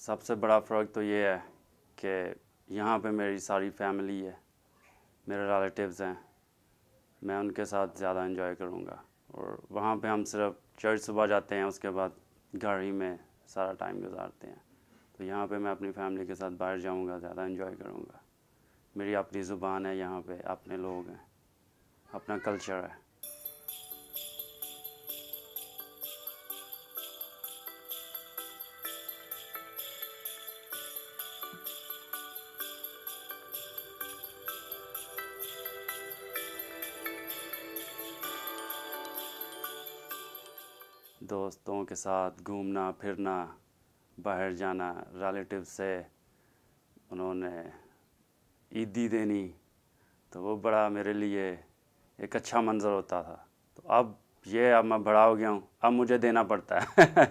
सबसे बड़ा फ़र्क तो ये है कि यहाँ पे मेरी सारी फैमिली है, मेरे रिलेटिव्स हैं, मैं उनके साथ ज़्यादा एंजॉय करूँगा। और वहाँ पे हम सिर्फ चर्च सुबह जाते हैं, उसके बाद घर ही में सारा टाइम गुजारते हैं। तो यहाँ पे मैं अपनी फैमिली के साथ बाहर जाऊँगा, ज़्यादा एंजॉय करूँगा। मेरी अपनी ज़ुबान है, यहाँ पे अपने लोग हैं, अपना कल्चर है। दोस्तों के साथ घूमना फिरना, बाहर जाना, रिलेटिव से उन्होंने ईदी देनी, तो वो बड़ा मेरे लिए एक अच्छा मंज़र होता था। तो अब मैं बड़ा हो गया हूँ, अब मुझे देना पड़ता है।